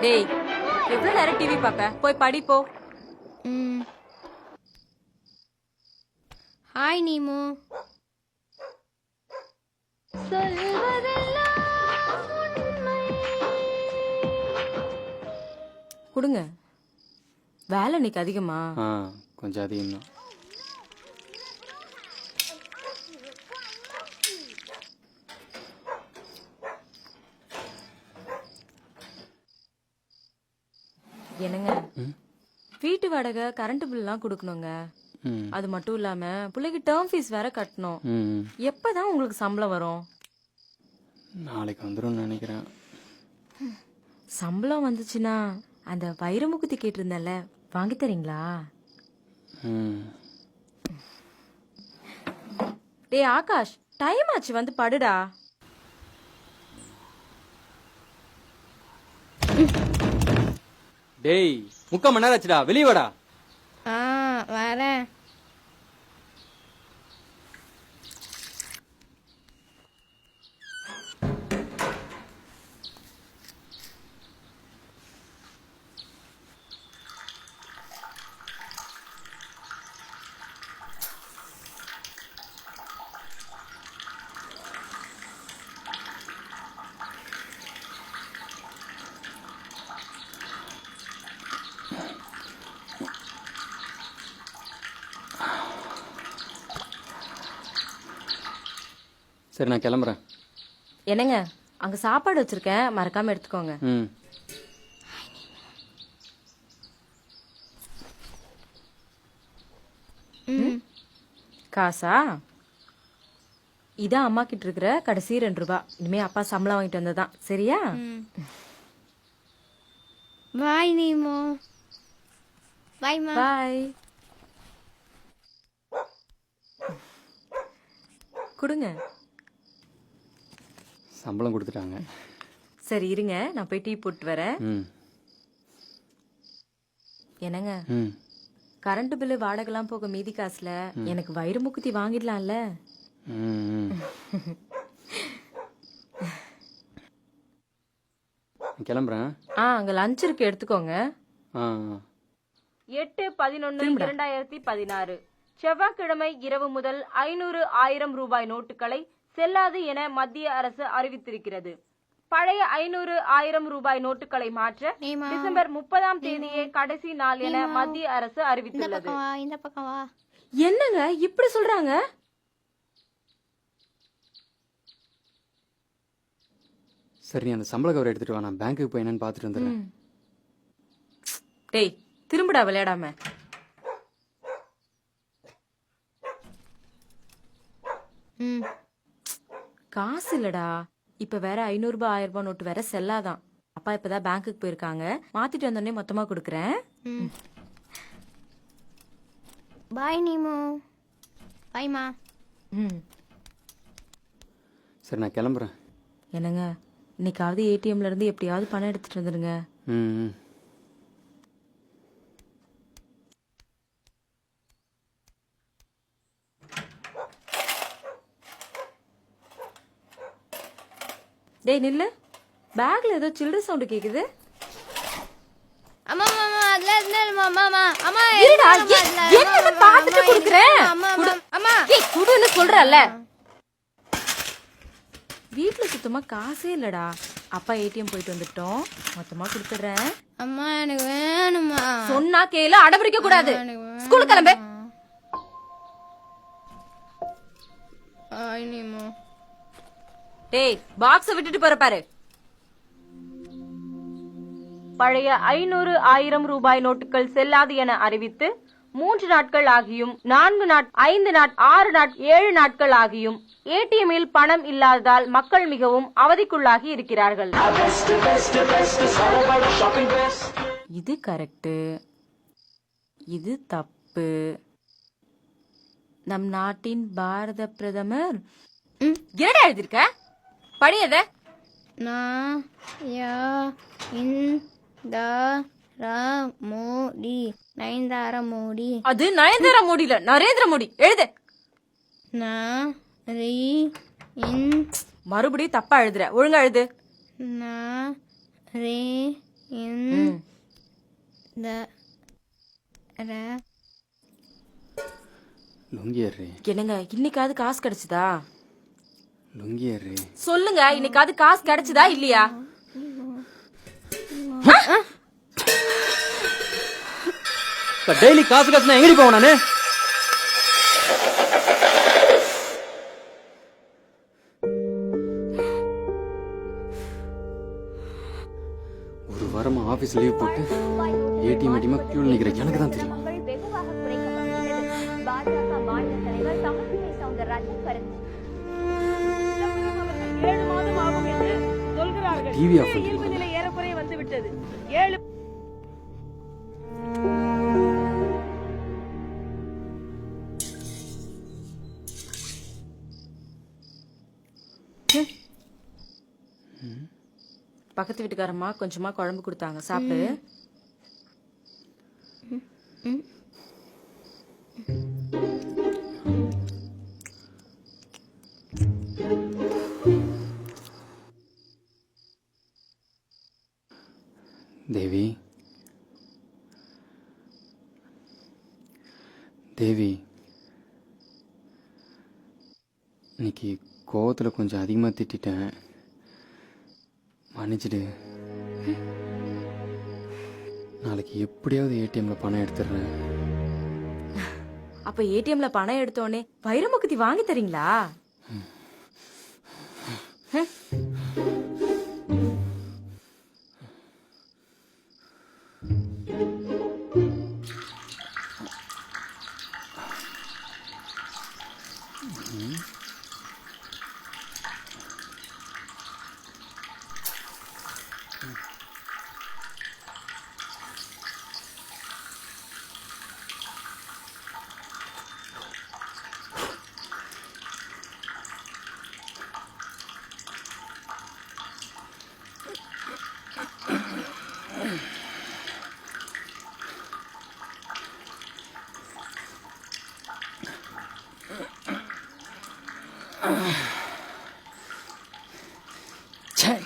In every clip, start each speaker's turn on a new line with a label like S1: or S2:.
S1: டேய் எவ்வளவு நேரம் டிவி பார்க்க? போய் படி போ.
S2: Hi neem.
S1: கொடுங்க. வேலை இன்னைக்கு அதிகமா?
S3: கொஞ்சம் அதிகம் தான்.
S1: என்னங்க, வீட்டு வாடகை கரண்ட் பில் எல்லாம் கொடுக்கணுங்க. அது மட்டும் இல்லாம பிள்ளைக்கு டேர்ம் ஃபீஸ் வேற கட்டணும். எப்பதான் உங்களுக்கு சம்பளம் வரும்?
S3: நாளைக்கு வந்துடும் நினைக்கிறேன்.
S1: சம்பளம் வந்துச்சுன்னா அந்த வைரமுகுத்தி கேட்டிருந்தல, வாங்கி தரீங்களா? டேய் ஆகாஷ், டைம் ஆச்சு, வந்து படுடா.
S3: டேய் 3/4 மணி நேரம் ஆச்சுடா, வெளியே வாடா.
S2: வரேன்.
S3: சரி நான் கிளம்புறேன்.
S1: என்னங்க, அங்க சாப்பாடு வச்சிருக்கேன், மறக்காம எடுத்துக்கோங்க. காசா? இதான் அம்மா கிட்ட இருக்கிற கடைசி 2 ரூபாய். இனிமே அப்பா சம்பளம் வாங்கிட்டு வந்ததான், சரியா?
S2: பாய் நீமு. பாய் மா.
S1: பாய். கொடுங்க.
S3: சம்பளம் கொடுத்துட்டாங்க.
S1: சரி இருங்க, நான் போய் டீ போட்டு வரேன். என்னங்க, கரண்ட் பில்லு வாடகைலாம் போக மீதி காசுல எனக்கு வைரமுகுத்தி வாங்கிடலாம்ல?
S3: கிளம்புறேன்.
S1: அங்க லஞ்ச் இருக்கு, எடுத்துக்கோங்க. 8/11/2016 செவ்வாய்க்கிழமை இரவு முதல் 500,000 ரூபாய் நோட்டுகளை செல்லாது என மத்திய அரசு அறிவித்திருக்கிறது. பழைய 500,000 ரூபாய் நோட்டுகளை மாற்ற டிசம்பர் 30ஆம் தேதியே கடைசி நாள் என மத்திய அரசு அறிவித்துள்ளது.
S2: இந்த பக்கம் வா.
S1: என்னங்க இப்படி சொல்றாங்க?
S3: சரி, அந்த சம்பள கவர் எடுத்துட்டு வா, நான் பேங்க்குக்கு போய் என்னன்னு பாத்துட்டு வந்துடுறேன்.
S1: டேய் திரும்படா விளையாடாம. காசு இல்லடா, இப்ப வேற 500 ரூபாய் 1000 ரூபாய் நோட்டு வேற செல்லாதான். அப்பா இப்பதான் பேங்க்குக்கு போயிருக்காங்க, மாத்திட்டு வந்தோடனே மொத்தமா கொடுக்கறேன்.
S2: பாய் நீமு. பாய் மா.
S3: சரி நான் கிளம்புறேன்.
S1: என்னங்க, இன்னைக்காவது ஏடிஎம்ல இருந்து எப்படியாவது பணம் எடுத்துட்டு வந்துருங்க. டேய் நில்லு, பேக்ல ஏதோ சில்லற சவுண்ட் கேக்குது.
S2: அம்மா மாமா அதுல என்ன மாமா மாமா அம்மா
S1: இருடா, என்ன பாத்துட்டு குடுக்குறேன்.
S2: அம்மா
S1: ஏய் குடுன்னு சொல்றல. வீட்ல சுத்தமா காசே இல்லடா. அப்பா ஏடிஎம் போயிட்டு வந்துட்டோம், மொத்தமா கொடுத்துறேன்.
S2: அம்மா எனக்கு வேணுமா?
S1: சொன்னா கேளு, அடம்பிடிக்க கூடாது. ஸ்கூலுக்கு கிளம்பு.
S2: பாய் நீமு.
S1: டேய் பாக்ஸ் விட்டுட்டு போற பாரு. பழைய 500,000 ரூபாய் நோட்டுகள் செல்லாது என அறிவித்து 3 நாட்கள் ஆகியும் 4 நாட் 5 நாட் 6 நாட் 7 நாட்கள் ஆகியும் ஏடிஎம்மில் பணம் இல்லாததால் மக்கள் மிகவும் அவதிக்குள்ளாகி இருக்கிறார்கள். இது கரெக்ட், இது தப்பு. நம் நாட்டின் பாரத பிரதமர் என்னடா எழுதிருக்க? படியத.
S2: நான் யா இந்த மோடி நயன்தாரா மோடி.
S1: அது நயன்தாரா மோடி இல்ல, நரேந்திர மோடி. எழுது.
S2: இன்
S1: மறுபடியும் தப்பா எழுதுற, ஒழுங்கா எழுது.
S2: ந ரே இன் இந்த
S3: லுங்கி ஏறி
S1: என்னங்க இன்னைக்காவது காசு கிடைச்சதா?
S3: லுங்கி ஏறி
S1: சொல்லுங்க, இன்னைக்காவது காசு கிடைச்சதா இல்லையா?
S3: டெய்லி காசு காசுனா எங்கடி போவேன் நானு? ஒரு வாரமா ஆபீஸ் லீவ் போட்டு ஏடிஎம் கியூல நிக்கிற எனக்கு தான் தெரியும்.
S4: வெகுவாக குறைக்கப்பட்டுள்ளது. பாஜக மாநில தலைவர் தமிழிசை சவுந்தரராஜன் கருத்து.
S5: 7 மாதம் ஆகும் என்று சொல்கிறார்கள்.
S3: டிவி ஆஃப்
S5: இயல்பு
S3: பண்ணிருக்கோம்.
S5: நிலை ஏறக்குறைய வந்து விட்டது. 7
S1: பக்கத்து வீட்டுக்காரம்மா கொஞ்சமா குழம்பு கொடுத்தாங்க, சாப்பிடு.
S3: தேவி தேவி இன்னைக்கு கோவத்தில் கொஞ்சம் அதிகமாக திட்டிட்டேன், மன்னிச்சிடு. நாளைக்கு எப்படியாவது ஏடிஎம்ல பணம் எடுத்துடுறேன்.
S1: அப்ப ஏடிஎம்ல பணம் எடுத்தோடனே வைரமுக்குத்தி வாங்கி தரீங்களா?
S3: சரி,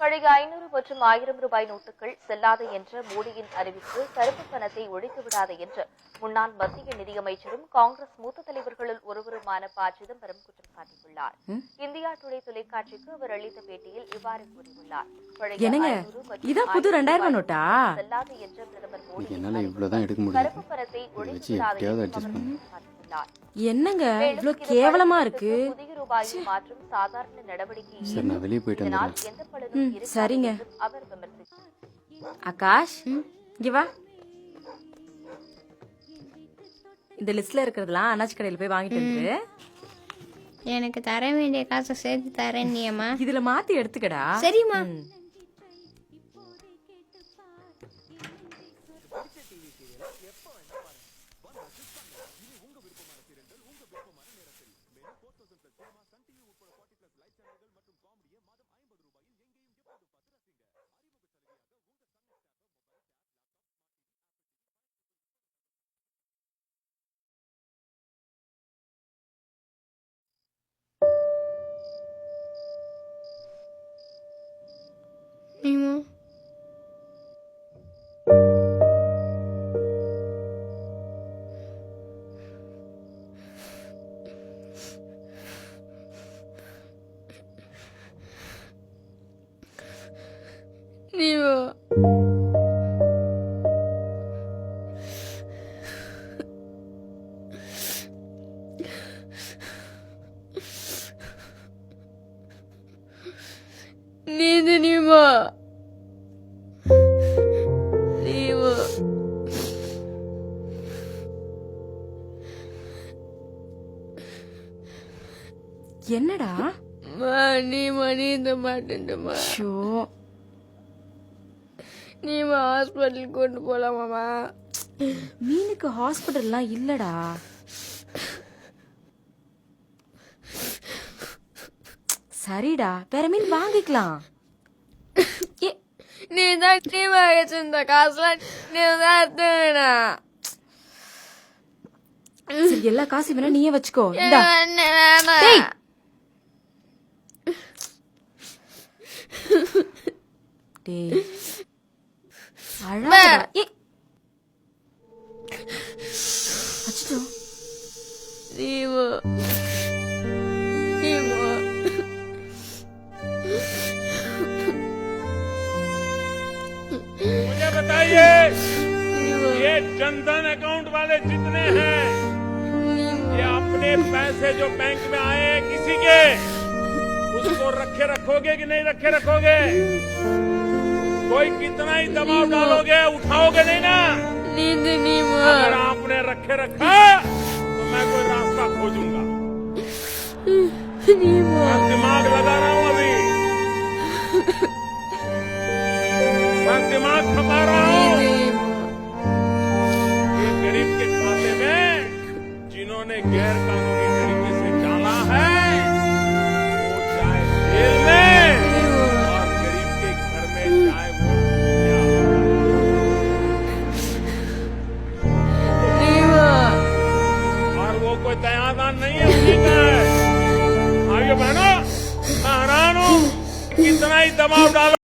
S4: பழைய 500 மற்றும் 1000 ரூபாய் நோட்டுகள் செல்லாது என்ற மோடியின் அறிவிப்பு கருப்பு பணத்தை ஒழித்து விடாது என்று முன்னாள் மத்திய நிதியமைச்சரும் காங்கிரஸ் மூத்த தலைவர்களுள் ஒருவருமான ப. சிதம்பரம் குற்றம் சாட்டியுள்ளார். இந்தியா டுடே தொலைக்காட்சிக்கு அவர் அளித்த பேட்டியில் இவ்வாறு கூறியுள்ளார். பழைய
S1: என்னங்க
S4: 500 மற்றும்
S1: இதான் புது 2000 நோட்டா?
S4: செல்லாது என்ற பிரதமர் மோடி
S3: என்னால இவ்வளவுதான் எடுக்க முடியும்.
S4: கருப்பு பணத்தை ஒழித்து
S3: வச்சு
S4: விடாது
S3: எப்படியாவது
S4: என்று
S3: adjust
S4: அவர்
S3: பண்ணு.
S4: குற்றம் சாட்டியுள்ளார்.
S1: என்னங்க
S4: மேலும்
S1: இவ்ளோ
S4: இது
S1: கேவலமா
S4: பணத்திற்கு
S1: இருக்கு.
S4: புதிய ரூபாயில் மாற்றும் சாதாரண நடவடிக்கை
S3: சரி, நான் வெளியே போயிட்டு
S4: இதனால்
S3: வந்துடுறேன்.
S4: எந்த பலனும் இருக்காது
S1: சரிங்க.
S4: என்றும் அவர் விமர்சித்தார்.
S1: ஆகாஷ் இங்க வா. இந்த லிஸ்ட்ல இருக்கிறதெல்லாம் அண்ணாச்சி கடையில போய் வாங்கிட்டு வந்துரு.
S2: எனக்கு தர வேண்டிய காசை சேர்த்து தரேன் நீயம்மா.
S1: இதுல மாத்தி எடுத்துக்கடா.
S2: சரிம்மா.
S1: ம்.
S2: நீமா நீமா நீது நீமா நீமா
S1: என்னடா?
S2: நீமா நீந்த மாட்டேன்மா.
S1: ஷோ,
S2: நீமா ஹாஸ்பிட்டலுக்கு கொண்டு போலாமாமா?
S1: மீனுக்கு ஹாஸ்பிடல்லாம் இல்லடா. சரிடா, வேற மீன் வாங்கிக்கலாம்.
S2: நீ தான் நீமா வச்சிருந்த காசுலாம் நீ தான் எடுத்துனா.
S1: சரி எல்லா காசு வேணா நீயே வச்சுக்கோ இந்தா.
S2: மாமா
S1: டேய். டேய் அழாதடா. ஏய். அச்சோ.
S2: நீமா நீமா
S6: मुझे बताइए ये जनधन अकाउंट वाले जितने हैं ये अपने पैसे जो बैंक में आए हैं किसी के उसको रखे रखोगे कि नहीं रखे रखोगे? कोई कितना ही दबाव डालोगे उठाओगे नहीं ना?
S2: नींद नीमा
S6: अगर आपने रखे रखा तो मैं कोई रास्ता खोजूंगा।
S2: नीमा
S6: मैं दिमाग लगा रहा हूँ अभी, मैं दिमाग खपा रहा हूँ। ये गरीब के खाते में जिन्होंने गैर कानूनी तरीके से डाला है वो चाहे जेल में और गरीब के घर में चाहे वो
S2: नीमा
S6: और वो कोई दयादान नहीं है उसी का है। आगे बहनों मैं हैरान हूँ कितना ही दबाव डालो